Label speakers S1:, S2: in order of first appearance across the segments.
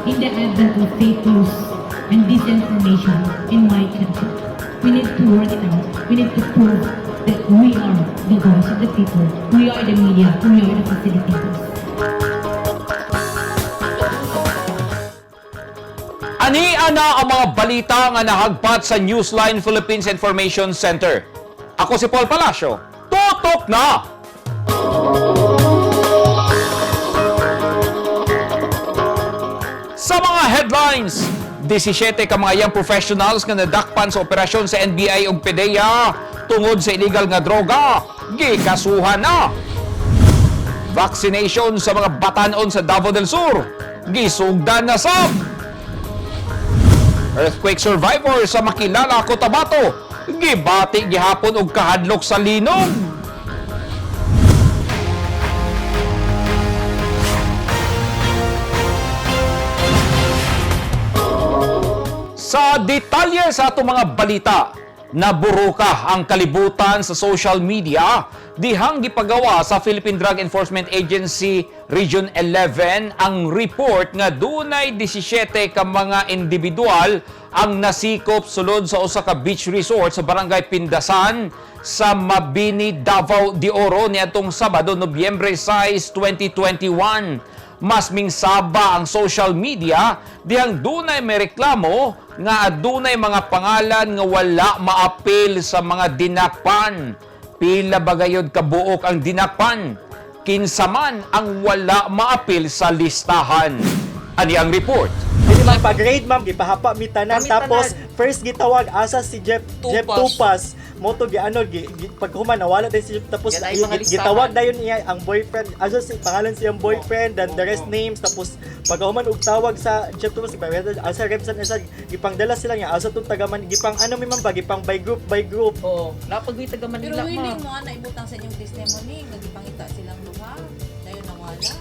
S1: in the advent of fake news and disinformation in my country. We need to work it out. We need to prove that we are the voice of the people. We are the media. We are the facilitators.
S2: Ani-ana ang mga balita nga nahagpat sa Newsline Philippines Information Center. Ako si Paul Palacio. Tutok na! Sa mga headlines, 17 ka mga young professionals nga nadakpan sa operasyon sa NBI ug PDEA tungod sa illegal nga droga, gikasuhan na. Vaccination sa mga batanon sa Davao del Sur, gisugdan na sab. Earthquake survivor sa Makilala, Cotabato, gibati gihapon og kahadlok sa linog. Sa detalye sa atong mga balita, naburuka ang kalibutan sa social media dihang gipagawa sa Philippine Drug Enforcement Agency Region 11 ang report nga dunay 17 ka mga individual ang nasikop sulod sa usa ka beach resort sa Barangay Pindasan sa Mabini, Davao de Oro niadtong Sabado, Nobyembre 6, 2021. Mas mingsaba ang social media dihang dunay may reklamo nga adunay mga pangalan nga wala maapil sa mga dinakpan. Pila bagayod kabuok ang dinakpan. Kinsa man ang wala maapil sa listahan. Ani ang report.
S3: Dili man pag-grade ma'am, gipahapa mi tanan tapos first gitawag asa si Jeff Tupas. Moto paghuman nawala din si Jeff tapos gitawag dayon niya ang boyfriend, asa si pangalan siyang boyfriend and the rest names tapos paghuman og tawag sa Jeff Tupas asa Repsan asa gipangdala sila nga asa tong tagaman gipang ano mi ma'am gipang by group.
S4: Oo, napag may tagaman
S5: Pero
S4: nila
S5: willing
S4: ma.
S5: mo na ibutang sa inyong testimony, nagipangita silang duha, dayon nawala.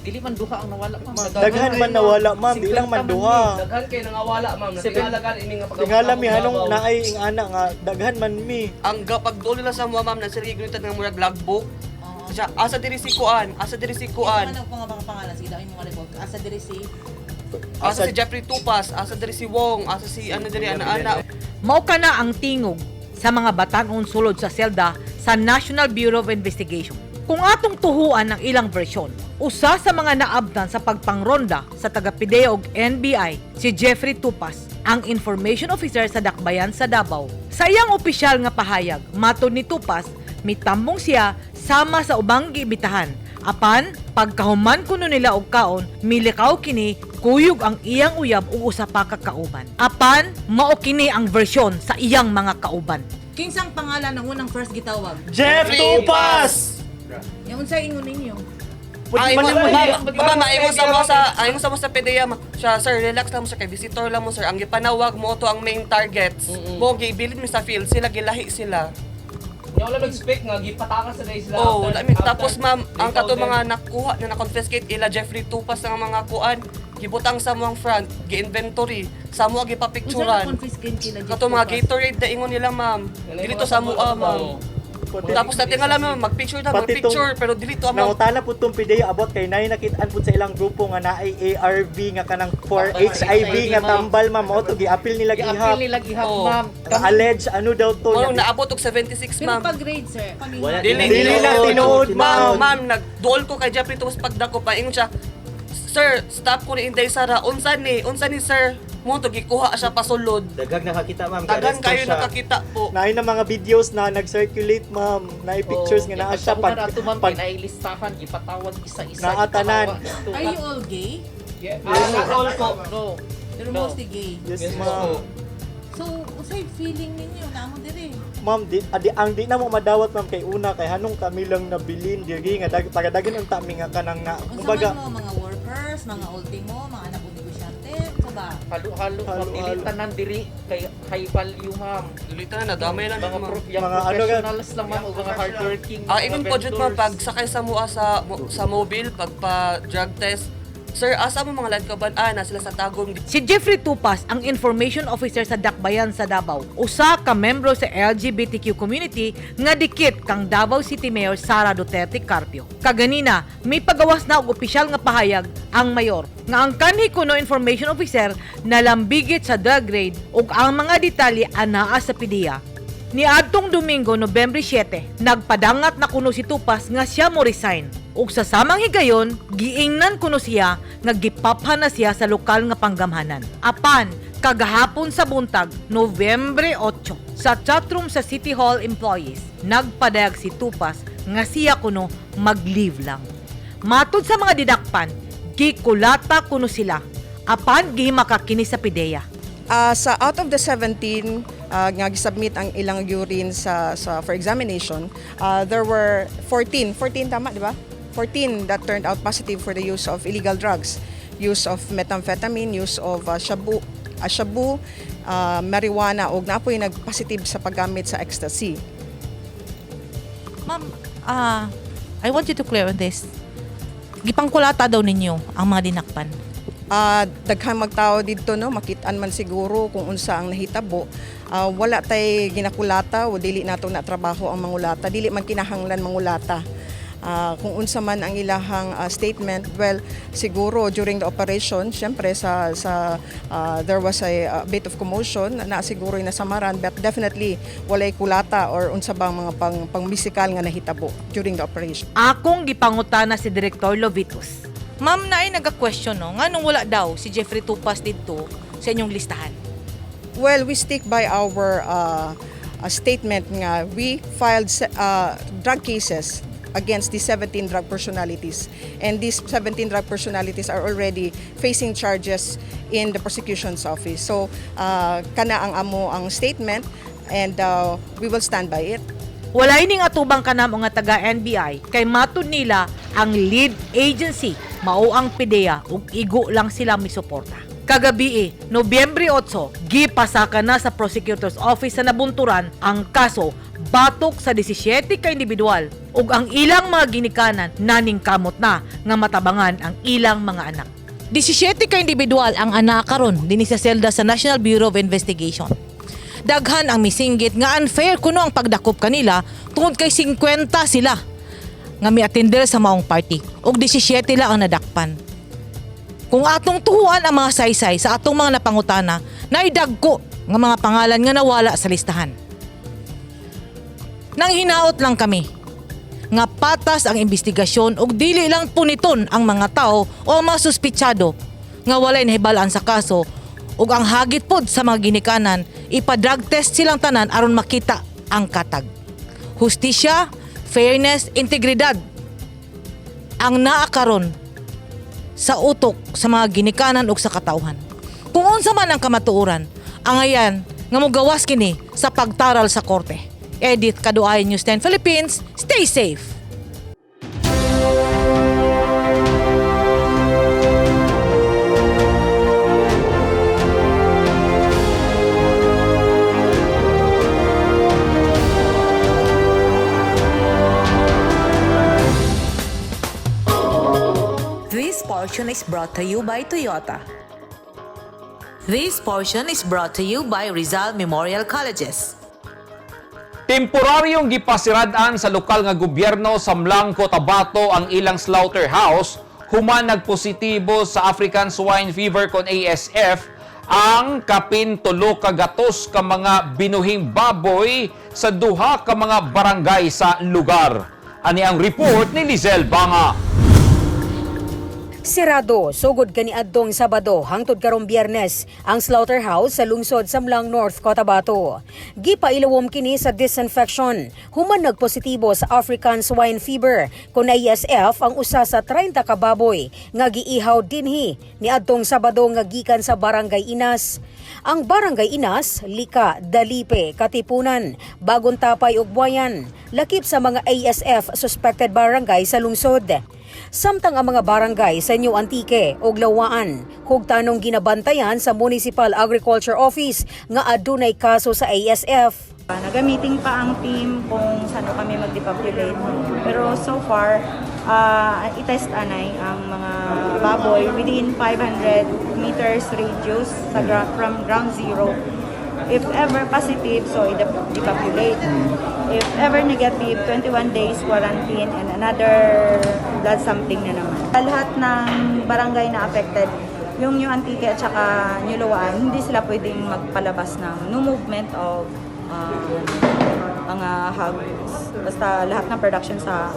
S4: Dili man duha ang nawala ma'am.
S3: Daghan man nawala ma'am, di lang man duha.
S6: Daghan kay nangawala ma'am. Natingalagan ini nga
S3: Tingala mi hanong naay ing ana nga daghan man mi.
S6: ang pagduol nila sa mga ma'am na sila gunitan nga murag logbook. Siya asa diri si Kuan, asa diri si Kuan.
S5: Ano ang mga pangalan sige daw imong report. Asa diri si
S6: Asa si Jeffrey Tupas, asa diri si Wong, asa si ano diri ana-ana.
S7: Mao kana ang tingog sa mga batanon sulod sa selda sa National Bureau of Investigation. Kung atong tuhuan ng ilang bersyon, usa sa mga naabdan sa pagpangronda sa taga-PDEA ug NBI si Jeffrey Tupas, ang information officer sa Dakbayan sa Davao. Sa iyang opisyal nga pahayag, matud ni Tupas, mitambong siya sama sa ubang giibitahan. Apan, pagkahuman kuno nila og kaon, milikaw kini kuyog ang iyang uyab ug usa pa ka kauban. Apan, mao kini ang versyon sa iyang mga kauban.
S5: kinsang pangalan ng unang first gitawag?
S3: Jeff Tupas.
S5: Yung unsa ingon ninyo?
S6: Ay mo sa mo sa PDEA siya sir relax lang mo siya kay visitor lang mo sir ang gipanawag mo to ang main targets mo gibilid mi sa field sila gilahi sila.
S4: Nya wala nag-expect nga gipatakas sa sila.
S6: Oh, tapos ma'am ang kato mga nakuha na na-confiscate ila Jeffrey Tupas nga mga kuan gibutang sa mga front gi-inventory sa mo
S5: Unsa
S6: gipapicturan
S5: confiscate kila Jeff
S6: kato mga
S5: Tupas?
S6: Gatorade na ingon nila ma'am dili to sa mua ma'am. Tapos natin alam mo magpicture na
S3: Pati
S6: magpicture pero dili to ang
S3: nangutana po tong PDEA abot kay nay nakitaan po sa ilang grupo nga naay ARV nga kanang for HIV nga tambal ma'am mo to giapil nila
S4: Gi-appeal
S3: gihap.
S4: nila gihap
S6: Oo.
S4: ma'am.
S3: Allege ano daw to.
S6: Mao naabot og 76
S5: Pero
S6: ma'am.
S5: pag grade sir, kanina.
S3: Dili na tinuod ma'am.
S6: Ma'am, nagduol ko kay Jeffrey Tumas pagdako pa ingon siya. Sir, stop ko ni Inday Sara. Unsa ni sir? Mo to gikuha siya pasulod.
S8: Dagag nakakita ma'am.
S6: Dagan
S8: Ka-arresto
S6: kayo
S8: siya.
S6: nakakita po.
S3: Naay na mga videos na nag-circulate ma'am. Naay pictures nga naa siya pag
S4: pag nailistahan gipatawag isa-isa.
S3: Naatanan.
S5: Are you all gay?
S4: All ko. No.
S5: Pero
S4: No.
S5: mostly gay.
S3: Yes ma'am.
S5: So, unsay feeling ninyo namo diri?
S3: Ma'am, ang di na mo madawat ma'am kay una kay hanong kami lang nabilin diri nga tagadagin unta mi nga kanang na
S5: Unsa
S3: kumbaga
S5: man mo mga workers, mga ultimo, mga anak negosyante, unsa ba?
S4: Halo-halo ma'am
S3: Halo-halo.
S4: dilitan nan diri kay high value ma'am.
S6: Dilitan na damay lang
S4: Mga
S6: ma'am.
S4: young
S3: Mga ano
S4: professionals lang ma'am ug mga hardworking.
S6: Ingon po jud ma'am pag sakay sa mua sa mobile pag pa drug test Sir, asa mo mga ladkaban ana sila sa tagong
S7: Si Jeffrey Tupas ang information officer sa Dakbayan sa Davao. Usa ka membro sa LGBTQ community nga dikit kang Davao City Mayor Sara Duterte Carpio. Kaganina, may pagawas na og opisyal nga pahayag ang mayor nga ang kanhi kuno information officer nalambigit sa drug raid ug ang mga detalye anaa sa PDEA. Niadtong Domingo, Nobyembre 7, nagpadangat na kuno si Tupas nga siya mo resign. Ug sa samang higayon, giingnan kuno siya nga gipaphan na siya sa lokal nga panggamhanan. Apan, kagahapon sa buntag, Nobyembre 8, sa chatroom sa City Hall employees, nagpadayag si Tupas nga siya kuno mag-leave lang. Matod sa mga didakpan, gikulata kuno sila. Apan, gihimaka kini sa PDEA.
S8: Sa out of the 17 nga gisubmit ang ilang urine sa for examination, there were 14 tama di ba? 14 that turned out positive for the use of illegal drugs, use of methamphetamine, use of shabu, marijuana ug napoy nagpositive sa paggamit sa ecstasy.
S5: Ma'am, I want you to clear on this. Gipangkulata daw ninyo ang mga dinakpan.
S8: Daghang magtao dito no, makitaan man siguro kung unsa ang nahitabo. Wala tay ginakulata o dili nato na trabaho ang mangulata, dili man kinahanglan mangulata. Kung unsa man ang ilahang statement, well, siguro during the operation, syempre there was a bit of commotion na siguro nasamaran, but definitely walay kulata or unsa bang mga pangbisikal nga nahitabo during the operation.
S7: Akong gipangutana si Director Lovitus.
S5: Ma'am, naay naga-question no, nganong wala daw si Jeffrey Tupas dito sa inyong listahan?
S8: Well, we stick by our statement nga we filed drug cases against the 17 drug personalities, and these 17 drug personalities are already facing charges in the prosecution's office. So kana ang amo ang statement, and we will stand by it.
S7: Walay ning atubang kanamo nga taga NBI kay matud nila ang lead agency mao ang PDEA ug igo lang sila misuporta. Kagabi, Nobyembre 8, gipasaka na sa prosecutor's office sa Nabunturan ang kaso batok sa 17 ka individual ug ang ilang mga ginikanan naning kamot na nga matabangan ang ilang mga anak.
S5: 17 ka individual ang anak karon dinhi sa selda sa National Bureau of Investigation. Daghan ang misinggit nga unfair kuno ang pagdakop kanila tungod kay 50 sila nga miatender sa maong party ug 17 lang ang nadakpan. Kung atong tuhuan ang mga saysay sa atong mga napangutana, naidagko nga mga pangalan nga nawala sa listahan. Nang hinaot lang kami nga patas ang investigasyon ug dili lang puniton ang mga tao o ang mga suspitsado nga walay nahibalaan sa kaso ug ang hagit pod sa mga ginikanan ipa-drug test silang tanan aron makita ang katag. Hustisya, fairness, integridad ang naa karon sa utok sa mga ginikanan ug sa katawhan. Kung unsa man ang kamatuoran, ang ayan nga mogawas kini sa pagtaral sa korte. Edith Kaduay, News 10 Philippines, stay safe.
S9: This portion is brought to you by Toyota. This portion is brought to you by Rizal Memorial Colleges.
S2: Temporaryong gipasiradaan sa lokal nga gobyerno sa Mlang, Cotabato ang ilang slaughterhouse human nagpositibo sa African Swine Fever kon ASF ang kapin 3 ka gatos ka mga binuhing baboy sa duha ka mga barangay sa lugar. Ani ang report ni Lizelle Banga.
S10: Sirado, sugod kaniadtong Sabado hangtod karong Biyernes ang slaughterhouse sa lungsod sa Mlang North, Cotabato. Gipailawom kini sa disinfection. Human nagpositibo sa African Swine Fever kun ASF ang usa sa 30 ka baboy nga giihaw dinhi niadtong Sabado nga gikan sa Barangay Inas. Ang Barangay Inas, Lika, Dalipe, Katipunan, Bagong Tapay ug Buayan, lakip sa mga ASF suspected barangay sa lungsod. Samtang ang mga barangay sa New Antique ug Lawaan hugtanong ginabantayan sa Municipal Agriculture Office nga adunay kaso sa ASF.
S11: Nagamiting pa ang team kung saan kami mag-depopulate. Pero so far, itest anay ang mga baboy within 500 meters radius from ground zero. If ever positive, so depopulate. If ever negative, 21 days quarantine and another blood sampling na naman. Lahat ng barangay na affected, yung New Antique at saka New Luwaan, hindi sila pwedeng magpalabas ng no movement of mga hogs. Basta lahat ng production sa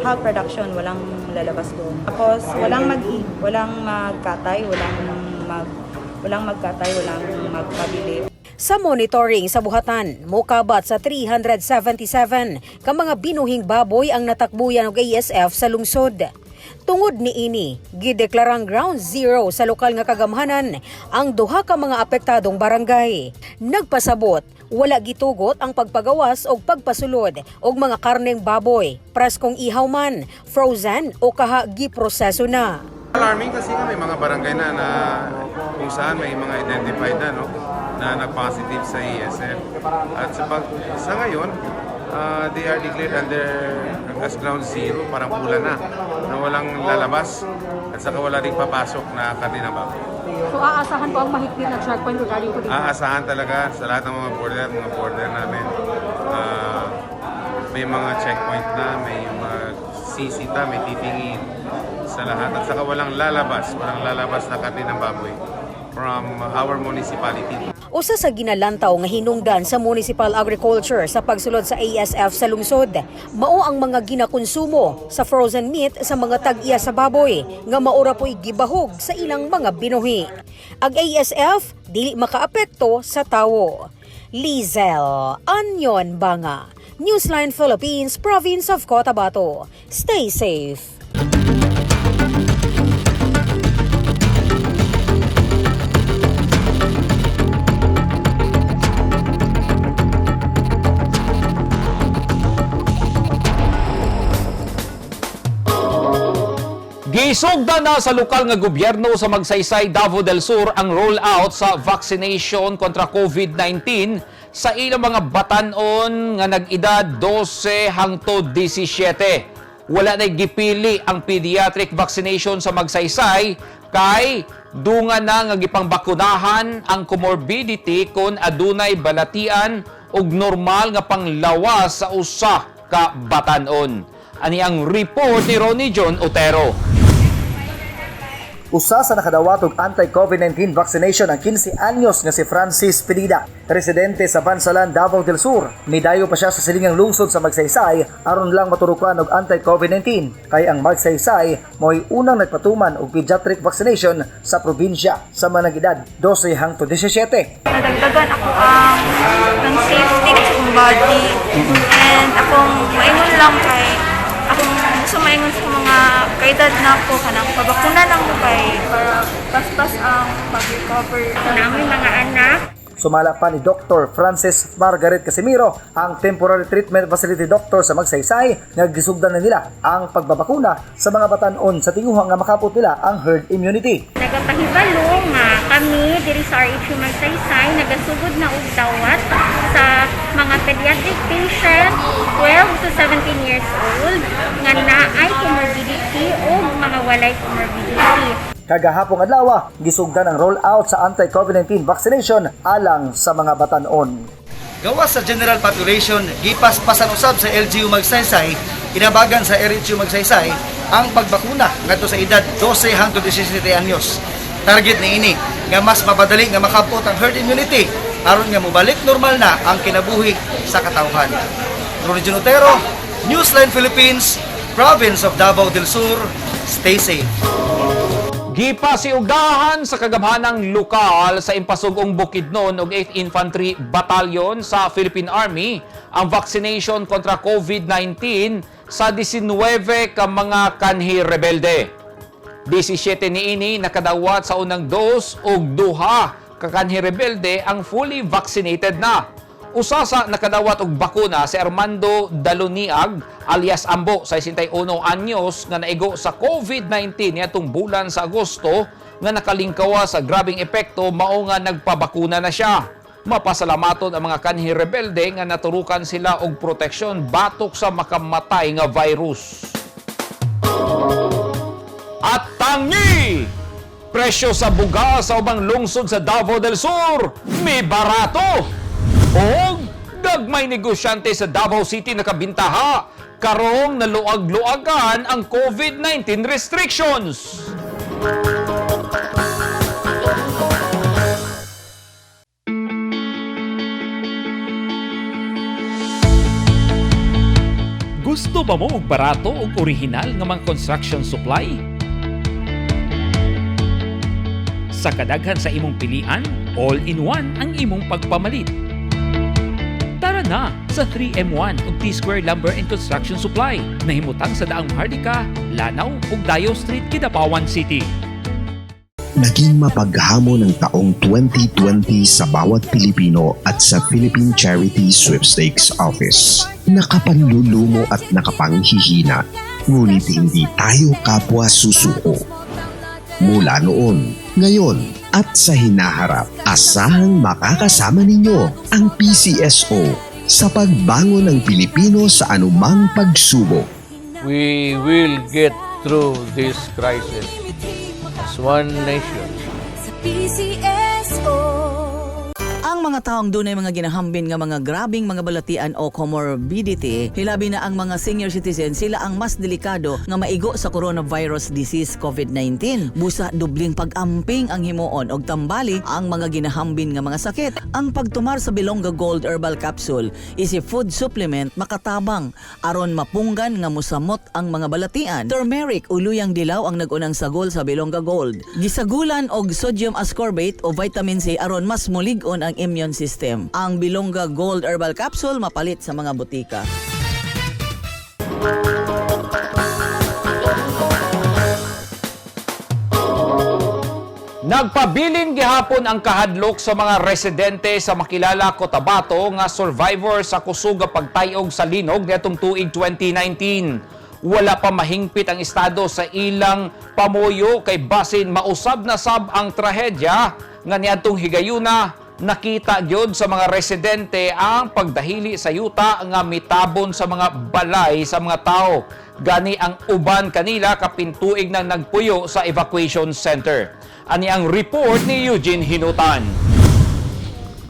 S11: hog production, walang lalabas doon. Tapos walang magkatay, walang magpabili.
S10: Sa monitoring sa buhatan, mokabat sa 377 ka mga binuhing baboy ang natakbuyan og ASF sa lungsod. Tungod ni ini, gideklarang ground zero sa lokal nga kagamhanan ang duha ka mga apektadong barangay. Nagpasabot, wala gitugot ang pagpagawas o pagpasulod og mga karneng baboy, preskong ihaw man, frozen o kaha giproseso na.
S12: Alarming kasi nga may mga barangay na kung saan may mga identified na nag-positive sa ASF. At sa ngayon, they are declared as ground zero, parang pula na walang lalabas at saka wala rin papasok na katinang baboy.
S10: So aasahan po ang mahigpit na checkpoint regarding to dito?
S12: Aasahan talaga sa lahat ng mga border namin. May mga checkpoint na, may mga sisita, may titingin sa lahat at saka walang lalabas na katinang baboy from our municipality.
S10: Usa sa ginalantaw nga hinungdan sa Municipal Agriculture sa pagsulod sa ASF sa lungsod, mao ang mga ginakonsumo sa frozen meat sa mga tag-iya sa baboy nga maura po'y gibahog sa ilang mga binuhi. Ang ASF dili makaapekto sa tawo. Lizel Anyon Banga, Newsline Philippines, Province of Cotabato. Stay safe.
S2: Gisugda na sa lokal nga gobyerno sa Magsaysay, Davao del Sur ang rollout sa vaccination kontra COVID-19 sa ilang mga batanon nga nag-edad 12 hangtod 17. Wala na gipili ang pediatric vaccination sa Magsaysay kay dunga na nga gipangbakunahan ang comorbidity kon adunay balatian ug normal nga panglawas sa usa ka batanon. Ani ang report ni Ronnie John Otero.
S13: Usa sa nakadawatog anti-COVID-19 vaccination ang 15 anyos nga si Francis Pinida, residente sa Bansalan, Davao del Sur. Midayo pa siya sa silingang lungsod sa Magsaysay aron lang maturukan og anti-COVID-19 kay ang Magsaysay mo'y unang nagpatuman og pediatric vaccination sa probinsya sa mga edad 12 hangtod 17.
S11: Nadagdagan ako ang safety sa akong body and akong maingon lang kay akong gusto maingon sa mga kaedad na ako kanang pabakuna lang ko kay para paspas ang pag-recover sa naming mga anak.
S13: Sumala pa ni Dr. Francis Margaret Casimiro, ang temporary treatment facility doctor sa Magsaysay, nga gisugdan na nila ang pagbabakuna sa mga batanon sa tinguhang nga makapot nila ang herd immunity.
S11: Nagapahibalo nga kami diri sa RHU Magsaysay nagasugod na og dawat sa mga pediatric patient 12 to 17 years old nga naay comorbidity o mga walay comorbidity.
S13: Kagahapong adlaw, gisugdan ang rollout sa anti-COVID-19 vaccination alang sa mga batanon.
S14: Gawas sa general population, gipaspasan usab sa LGU Magsaysay, inabagan sa RHU Magsaysay ang pagbakuna ngadto sa edad 12 hangtod 17 anyos. Target ni ini nga mas mapadali nga makabot ang herd immunity aron nga mobalik normal na ang kinabuhi sa katawhan. Ronnie John Otero, Newsline Philippines, Province of Davao del Sur. Stay safe.
S2: Gipasiugahan sa kagamhanang lokal sa Impasugong Bukidnon ug 8th Infantry Battalion sa Philippine Army ang vaccination kontra COVID-19 sa 19 ka mga kanhi rebelde. 17 niini nakadawat sa unang dose ug duha ka kanhi rebelde ang fully vaccinated na. Usa sa nakadawat og bakuna si Armando Daloniag alias Ambo sa 61 anyos nga naigo sa COVID-19 niadtong bulan sa Agosto nga nakalingkawa sa grabing epekto mao nga nagpabakuna na siya. Mapasalamaton ang mga kanhi rebelde nga naturukan sila og proteksyon batok sa makamatay nga virus. At tangi! Presyo sa bugas sa ubang lungsod sa Davao del Sur, may barato! O gagmay negosyante sa Davao City nakabintaha, karong naluag-luagan ang COVID-19 restrictions. Gusto ba mo og barato ug orihinal nga mga construction supply? Sa kadaghan sa imong pilian, all-in-one ang imong pagpamalit. Tara na sa 3M1 ug T-Square Lumber and Construction Supply na himutang sa daang Hardika, Lanao ug Dayo Street, Kidapawan City.
S15: Naging mapaghamon ng taong 2020 sa bawat Pilipino at sa Philippine Charity Sweepstakes Office. Nakapanlulumo at nakapanghihina, ngunit hindi tayo kapwa susuko. Mula noon, ngayon at sa hinaharap, asahang makakasama ninyo ang PCSO sa pagbangon ng Pilipino sa anumang pagsubok.
S16: We will get through this crisis as one nation.
S17: Ang mga taong dunay mga ginahambin nga mga grabing mga balatian o comorbidity, hilabi na ang mga senior citizen, sila ang mas delikado nga maigo sa coronavirus disease COVID-19. Busa dubling pag-amping ang himuon og tambali ang mga ginahambin nga mga sakit. Ang pagtumar sa Bilonga Gold Herbal Capsule is a food supplement makatabang aron mapunggan nga musamot ang mga balatian. Turmeric uluyang dilaw ang nagunang sagol sa Bilonga Gold. Gisagulan og sodium ascorbate o vitamin C aron mas mulig-on ang immune system. Ang Bilonga Gold Herbal Capsule mapalit sa mga butika.
S2: Nagpabilin gihapon ang kahadlok sa mga residente sa Makilala, Cotabato nga survivor sa kusuga pagtayog sa linog niadtong tuig 2019. Wala pa mahingpit ang estado sa ilang pamuyo kay basin mausab na sab ang trahedya nga niadtong higayuna. Nakita gyud sa mga residente ang pagdahili sa yuta nga mitabon sa mga balay sa mga tao. Gani ang uban kanila kapintuig nang nagpuyo sa evacuation center. Ani ang report ni Eugene Hinutan.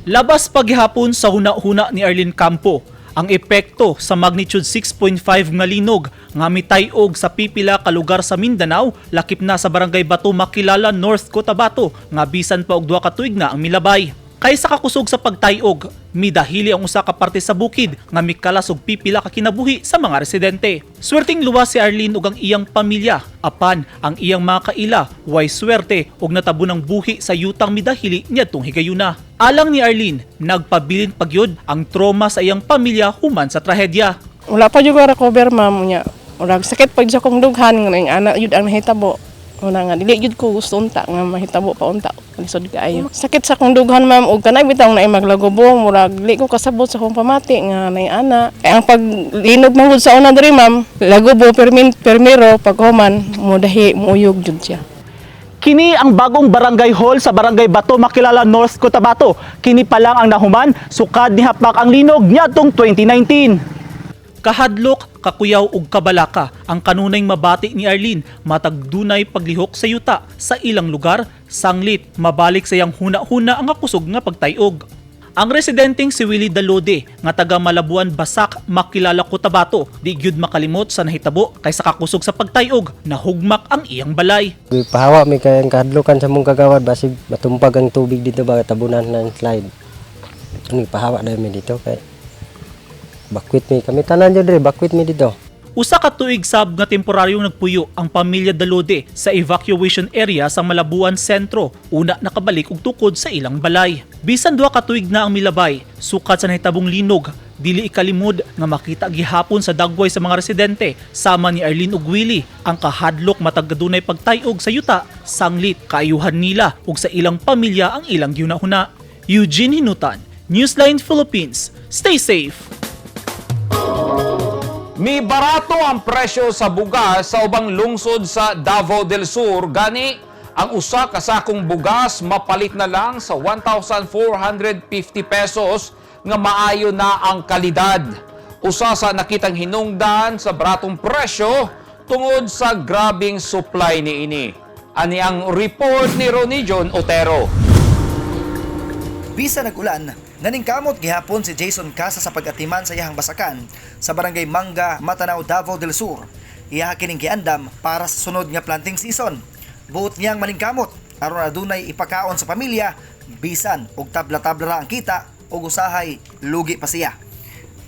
S18: Labas paghihapon sa huna-huna ni Arlene Campo ang epekto sa magnitude 6.5 nga linog nga mitayog sa pipila ka lugar sa Mindanao, lakip na sa barangay Bato, Makilala, North Cotabato nga bisan pa og 2 ka tuig na ang milabay. Kaysa kakusog sa pagtayog, midahili ang usa ka parte sa bukid nga mikalas og pipila ka kinabuhi sa mga residente. Swerting luwas si Arlene ug ang iyang pamilya, apan ang iyang mga kaila way swerte og natabo ng buhi sa yutang midahili niadtong higayuna. Alang ni Arlene, nagpabilin pagyud ang trauma sa iyang pamilya human sa trahedya.
S19: Wala pa juga recover ma'am niya. Ora sakit pag sa kong dughan ng anak yun ang mahitabo. Una nga dili jud ko gusto unta nga mahitabo pa unta lisod kaayo. Sakit sa kong dughan ma'am ug kanay bitaw na maglagubong murag dili ko kasabot sa kong pamati nga nay ana. Kay ang paglinog man sa una diri ma'am, lagubo permiro paghuman mudahi muuyog jud siya.
S18: Kini ang bagong barangay hall sa barangay Bato, Makilala, North Cotabato. Kini pa lang ang nahuman, sukad ni hapak ang linog niadtong 2019. Kahadlok, kakuyaw ug kabalaka ang kanunay mabati ni Arlene matag dunay paglihok sa yuta sa ilang lugar, sanglit mabalik sa iyang huna-huna ang akusog nga pagtayog. Ang residenteng si Willie Dalode nga taga Malabuan, Basak, Makilala, Cotabato, di gyud makalimot sa nahitabo kaysa kakusog sa pagtayog na hugmak ang iyang balay.
S20: Pahawa mi kay kahadlokan sa mong kagawad basig matumpag ang tubig dito ba tabunan ng slide. Ani pahawa dai mi dito kay bakwit mi kami tanan jud re bakwit mi dito.
S18: Usa ka tuig sab nga temporaryong nagpuyo ang pamilya Dalode sa evacuation area sa Malabuan Sentro. Una nakabalik og tukod sa ilang balay. Bisan 2 ka tuig na ang milabay, sukat sa nahitabong linog, dili ikalimod nga makita gihapon sa dagway sa mga residente sama ni Arlene ug Willie ang kahadlok matag dunay pagtayog sa yuta, sanglit kaayuhan nila ug sa ilang pamilya ang ilang giunahuna. Eugene Hinutan, Newsline Philippines. Stay safe.
S2: Mi barato ang presyo sa bugas sa ubang lungsod sa Davao del Sur. Gani, ang usa ka sakong bugas mapalit na lang sa 1,450 pesos nga maayo na ang kalidad. Usa sa nakitang hinungdan sa baratong presyo tungod sa grabing supply niini. Ani ang report ni Ronnie John Otero.
S13: Bisa nag-ulan, naningkamot gihapon si Jason Casa sa pag-atiman sa iyahang basakan sa barangay Manga, Matanao, Davao del Sur. Iyaha kining giandam para sa sunod nga planting season. Buot niyang maningkamot aron adunay ipakaon sa pamilya, bisan og tabla-tabla ra ang kita ug usahay lugi pa siya.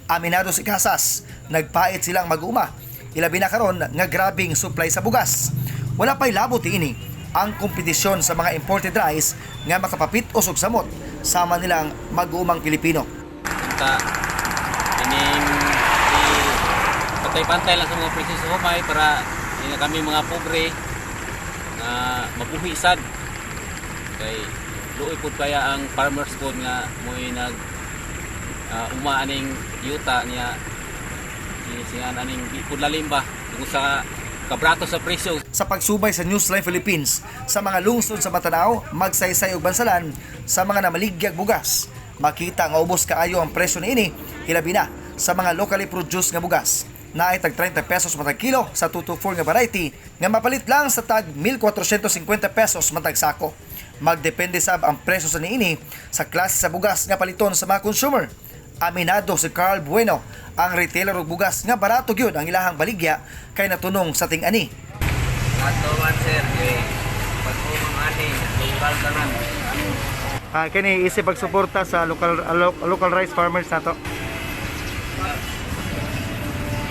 S13: Aminado si Casas, nagpait silang mag-uma. Ilabi na karon nga grabing supply sa bugas. Wala pa'y labot ini ang kompetisyon sa mga imported rice nga makapapit usog samot sama nilang mag-uumang Pilipino.
S21: Ining pantay-pantay lang sa mga presyo sa humay para hindi na kami mga pobre na mabuhi sad. Kay luoy pud kaya ang farmers code nga mo'y nag umaaning yuta niya singan aning pudlalim ba tungod sa kabrato sa presyo.
S13: Sa pagsubay sa Newsline Philippines sa mga lungsod sa Matanao, Magsaysay ug Bansalan sa mga namaligyag bugas, makita nga ubos kaayo ang presyo niini, hilabi na sa mga locally produced nga bugas. Naay tag 30 pesos matag kilo sa 224 nga variety nga mapalit lang sa tag 1,450 pesos matag sako. Magdepende sab ang presyo sa niini sa klase sa bugas nga paliton sa mga consumer. Aminado si Carl Bueno, ang retailer og bugas nga barato gyud ang ilahang baligya kay natunong sa ting-ani.
S21: Ato man sir, kay pag-umang ani, lokal tanan.
S13: Kani isip pagsuporta sa local rice farmers nato.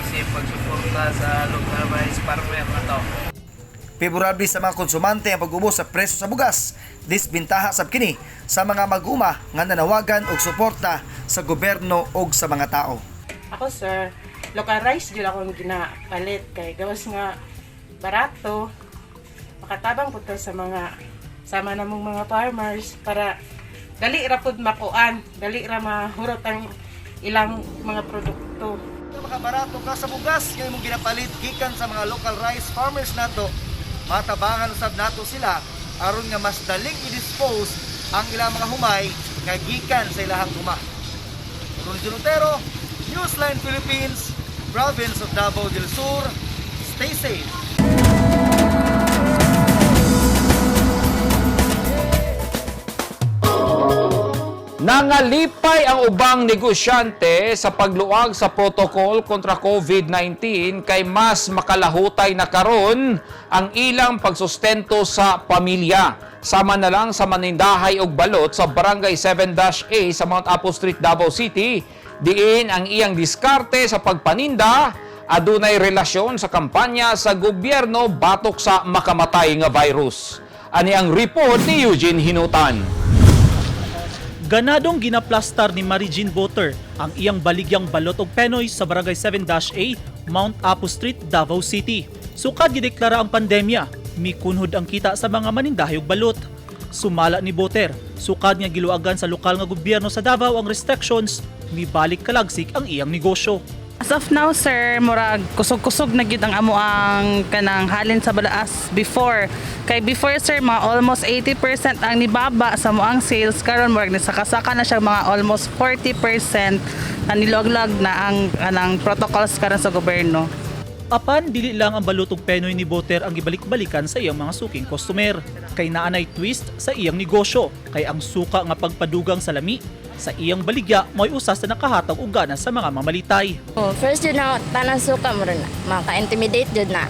S21: Isip pagsuporta sa local rice farmer nato.
S13: Favorable sa mga konsumante ang pag-ubos sa presyo sa bugas. Disbintaha sab kini sa mga mag-uma nga nanawagan og suporta sa gobyerno og sa mga tao.
S22: Ako sir, local rice gyud ako ginapalit kay gawas nga barato. Makatabang pud to sa mga sama namong mga farmers para dali ra pud makuan, dali ra mahurot ang ilang mga produkto.
S13: Makabarato ka sa bugas nga imong ginapalit gikan sa mga local rice farmers nato. Matabangan sab nato sila aron nga mas daling i-dispose ang ilang mga humay nga gikan sa ilahang uma. Ronnie Otero, Newsline Philippines, Province of Davao del Sur. Stay safe.
S2: Nangalipay ang ubang negosyante sa pagluwag sa protocol kontra COVID-19 kay mas makalahutay na karon ang ilang pagsustento sa pamilya. Sama na lang sa manindahay og balot sa Barangay 7-A sa Mount Apo Street, Davao City. Diin ang iyang diskarte sa pagpaninda adunay relasyon sa kampanya sa gobyerno batok sa makamatay nga virus. Ani ang report ni Eugene Hinutan.
S18: Ganadong ginaplastar ni Mary Jean Boter ang iyang baligyang balot og penoy sa Barangay 7-A, Mount Apo Street, Davao City. Sukad gideklara ang pandemya, mikunhod ang kita sa mga manindahay og balot. Sumala ni Boter, sukad nga giluagan sa lokal nga gobyerno sa Davao ang restrictions, mibalik kalagsik ang iyang negosyo.
S23: As of now, sir, murag kusog-kusog na gyud ang amo ang kanang halin sa balaas before. Kay before, sir, mga almost 80% ang nibaba sa moang sales. Karon murag nisakasaka na siya mga almost 40% na niloglag na ang kanang protocols karon sa gobyerno.
S18: Apan dili lang ang balot og penoy ni Boter ang gibalik-balikan sa iyang mga suking customer. Kay naanay twist sa iyang negosyo, kay ang suka nga pagpadugang sa lami sa iyang baligya mo'y usas na nakahatag og gana sa mga mamalitay.
S24: Oh, first yun na tanang suka mo rin na. Maka-intimidate yun na.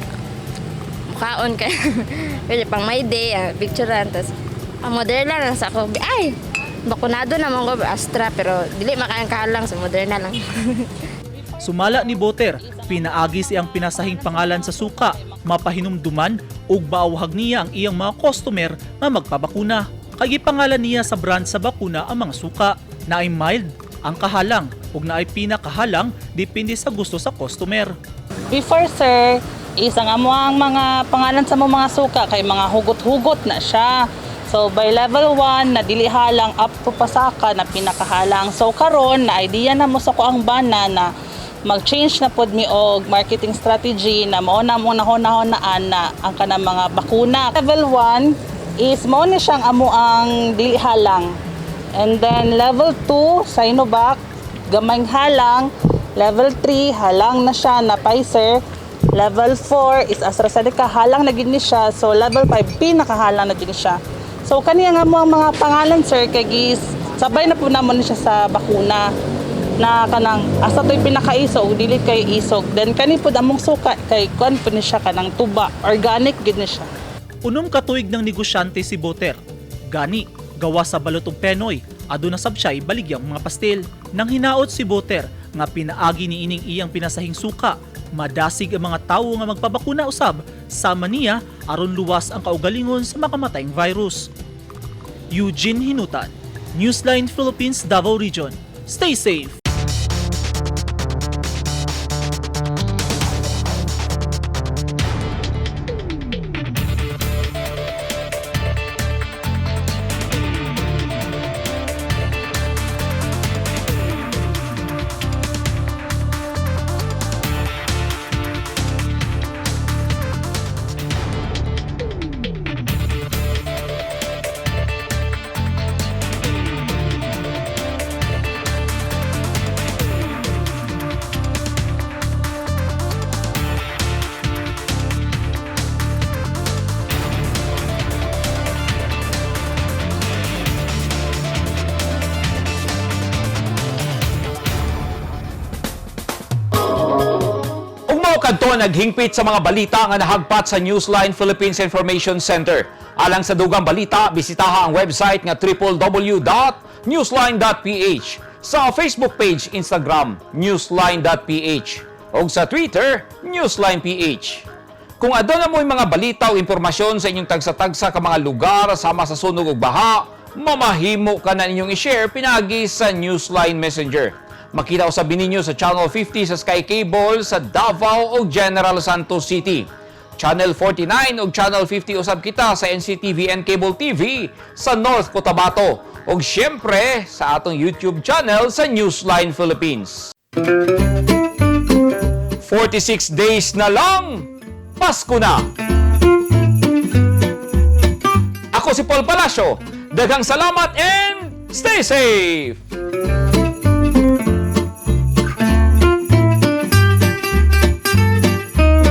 S24: Mukhaon ka. Pwede pang may day, picturean. Tapos, ang Moderna lang sa ako. Ay! Bakunado naman ko, Astra. Pero dili makaangkalang sa Moderna lang.
S18: Sumala ni Boter, pinaagi siyang pinasahing pangalan sa suka, mapahinumduman ug baawhag niya ang iyang mga customer na magpabakuna. Kay pangalan niya sa brand sa bakuna ang mga suka. Naay mild ang kahalang ug naay pinakahalang depende sa gusto sa customer.
S23: Before, sir, isang amo ang mga pangalan sa mga suka kay mga hugot-hugot na siya. So by level 1 na dili halang up to pasaka na pinakahalang. So karon na idea na mo sa ko ang bana na mag-change na pod mi og marketing strategy na mao na mo nahon-nahonaan na ang kanang mga bakuna. Level 1 is mao ni siyang amo ang dili halang. And then level 2 Sinovac, gamayng halang. Level 3 halang na siya na Pfizer. Level 4 is AstraZeneca, halang na gid ni siya. So level 5 pinakahalang na gid siya. So kaniya nga mo ang mga pangalan sir kay gis sabay na po namon siya sa bakuna na kanang asa to'y pinakaisog dili kay isog. Then kani pud among suka kay kuan po ni siya kanang tuba, organic gid ni siya.
S18: Unom katuig ng negosyante si Boter. Gani, gawa sa balot og penoy, aduna sab siya baligyang mga pastil. Nang hinaot si Boter nga pinaagi ni ining iyang pinasahing suka, madasig ang mga tawo nga magpabakuna usab sama niya aron luwas ang kaugalingon sa makamatayng virus. Eugene Hinutan, Newsline Philippines, Davao Region. Stay safe.
S2: Kadto naghingpit sa mga balita nga nahagpat sa Newsline Philippines Information Center. Alang sa dugang balita, bisitaha ang website nga www.newsline.ph, sa Facebook page, Instagram, newsline.ph, o sa Twitter, newsline.ph. Kung aduna mo'y mga balita o impormasyon sa inyong tagsa-tagsa ka mga lugar sama sa sunog ug baha, mamahimo ka na inyong i-share pinagi sa Newsline Messenger. Makita usab ninyo sa Channel 50 sa Sky Cable sa Davao o General Santos City. Channel 49 o Channel 50 usab kita sa NCTV and Cable TV sa North Cotabato. O syempre sa atong YouTube channel sa Newsline Philippines. 46 days na lang, Pasko na! Ako si Paul Palacio. Daghang salamat and stay safe!